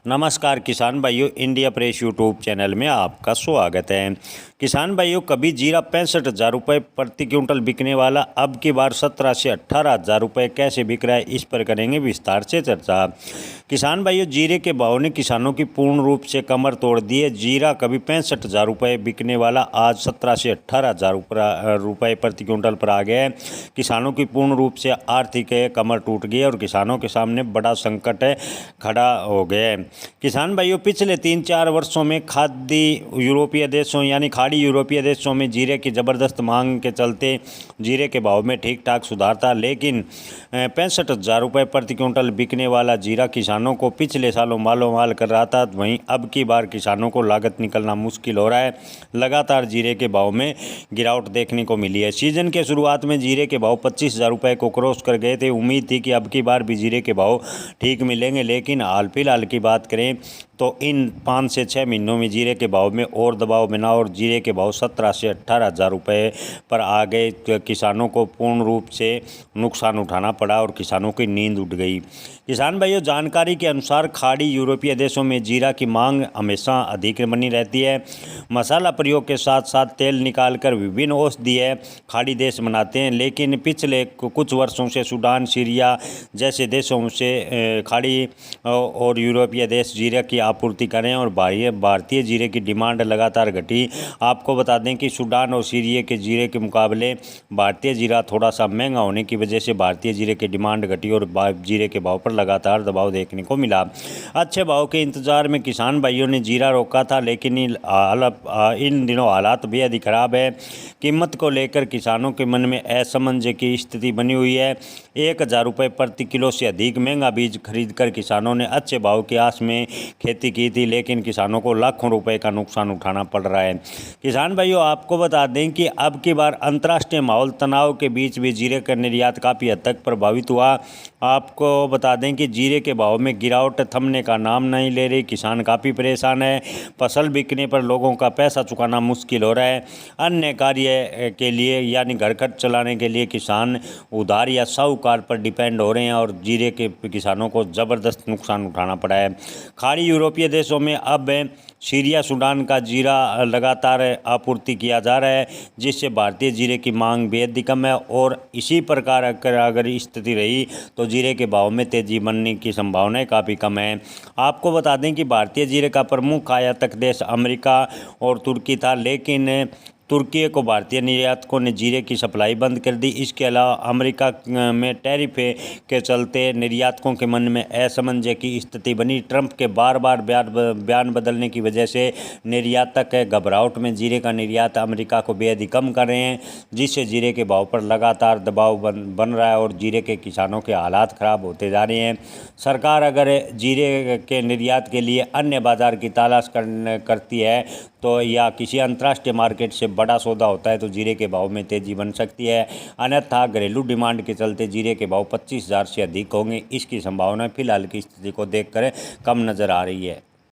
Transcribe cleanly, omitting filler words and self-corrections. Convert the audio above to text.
नमस्कार किसान भाइयों, इंडिया प्रेस यूट्यूब चैनल में आपका स्वागत है। किसान भाइयों, कभी जीरा 65,000 रुपये प्रति क्विंटल बिकने वाला अब की बार 17 से 18,000 रुपये कैसे बिक रहा है, इस पर करेंगे विस्तार से चर्चा। किसान भाइयों, जीरे के भाव ने किसानों की पूर्ण रूप से कमर तोड़ दी है। जीरा कभी 65,000 रुपये बिकने वाला आज 17 से 18,000 रुपये प्रति क्विंटल पर आ गया है। किसानों की पूर्ण रूप से आर्थिक कमर टूट गई है और किसानों के सामने बड़ा संकट खड़ा हो गया है। किसान भाइयों, पिछले 3-4 वर्षों में खाड़ी यूरोपीय देशों में जीरे की ज़बरदस्त मांग के चलते जीरे के भाव में ठीक ठाक सुधार था, लेकिन 65,000 रुपये प्रति क्विंटल बिकने वाला जीरा किसानों को पिछले सालों मालो माल कर रहा था। वहीं अब की बार किसानों को लागत निकलना मुश्किल हो रहा है। लगातार जीरे के भाव में गिरावट देखने को मिली है। सीजन के शुरुआत में जीरे के भाव 25,000 रुपये को क्रॉस कर गए थे। उम्मीद थी कि अब की बार भी जीरे के भाव ठीक मिलेंगे, लेकिन हाल फिलहाल की बात करें तो इन 5 से 6 महीनों में जीरे के भाव में और दबाव बना और जीरे के भाव 17 से 18,000 रुपये पर आ गए। किसानों को पूर्ण रूप से नुकसान उठाना पड़ा और किसानों की नींद उड़ गई। किसान भाइयों, जानकारी के अनुसार खाड़ी यूरोपीय देशों में जीरा की मांग हमेशा अधिक बनी रहती है। मसाला प्रयोग के साथ साथ तेल निकालकर विभिन्न औषधीय खाड़ी देश बनाते हैं, लेकिन पिछले कुछ वर्षों से सूडान, सीरिया जैसे देशों से खाड़ी और यूरोपीय देश जीरे की आपूर्ति करें और भारतीय जीरे की डिमांड लगातार घटी। आपको बता दें कि सूडान और सीरिया के जीरे के मुकाबले भारतीय जीरा थोड़ा सा महंगा होने की वजह से भारतीय जीरे की डिमांड घटी और जीरे के भाव पर लगातार दबाव देखने को मिला। अच्छे भाव के इंतजार में किसान भाइयों ने जीरा रोका था, लेकिन इन दिनों हालात बेहद ही खराब है। कीमत को लेकर किसानों के मन में असमंजस की स्थिति बनी हुई है। 1,000 रुपये प्रति किलो से अधिक महंगा बीज खरीदकर किसानों ने अच्छे भाव की आस में खेती की थी, लेकिन किसानों को लाखों रुपए का नुकसान उठाना पड़ रहा है। किसान भाइयों, आपको बता दें कि अब की बार अंतर्राष्ट्रीय माहौल तनाव के बीच भी जीरे का निर्यात काफ़ी हद तक प्रभावित हुआ। आपको बता दें कि जीरे के भाव में गिरावट थमने का नाम नहीं ले रही। किसान काफ़ी परेशान है। फसल बिकने पर लोगों का पैसा चुकाना मुश्किल हो रहा है। अन्य कार्य के लिए यानी घर खर्च चलाने के लिए किसान उधार या साहूकार पर डिपेंड हो रहे हैं और जीरे के किसानों को ज़बरदस्त नुकसान उठाना पड़ा है। खाड़ी यूरोपीय देशों में अब सीरिया, सूडान का जीरा लगातार आपूर्ति किया जा रहा है, जिससे भारतीय जीरे की मांग बेहद ही कम है और इसी प्रकार अगर स्थिति रही तो जीरे के भाव में तेजी बनने की संभावनाएं काफ़ी कम है। आपको बता दें कि भारतीय जीरे का प्रमुख आयातक देश अमेरिका और तुर्की था, लेकिन तुर्की को भारतीय निर्यातकों ने जीरे की सप्लाई बंद कर दी। इसके अलावा अमेरिका में टैरिफ के चलते निर्यातकों के मन में असमंजस की स्थिति बनी। ट्रंप के बार बार बयान बदलने की वजह से निर्यातक घबराहट में जीरे का निर्यात अमेरिका को बेहद ही कम कर रहे हैं, जिससे जीरे के भाव पर लगातार दबाव बन रहा है और जीरे के किसानों के हालात ख़राब होते जा रहे हैं। सरकार अगर जीरे के निर्यात के लिए अन्य बाज़ार की तलाश करती है तो या किसी अंतर्राष्ट्रीय मार्केट से बड़ा सौदा होता है तो जीरे के भाव में तेज़ी बन सकती है। अन्यथा घरेलू डिमांड के चलते जीरे के भाव 25,000 से अधिक होंगे। इसकी संभावना फिलहाल की स्थिति को देखकर कम नज़र आ रही है।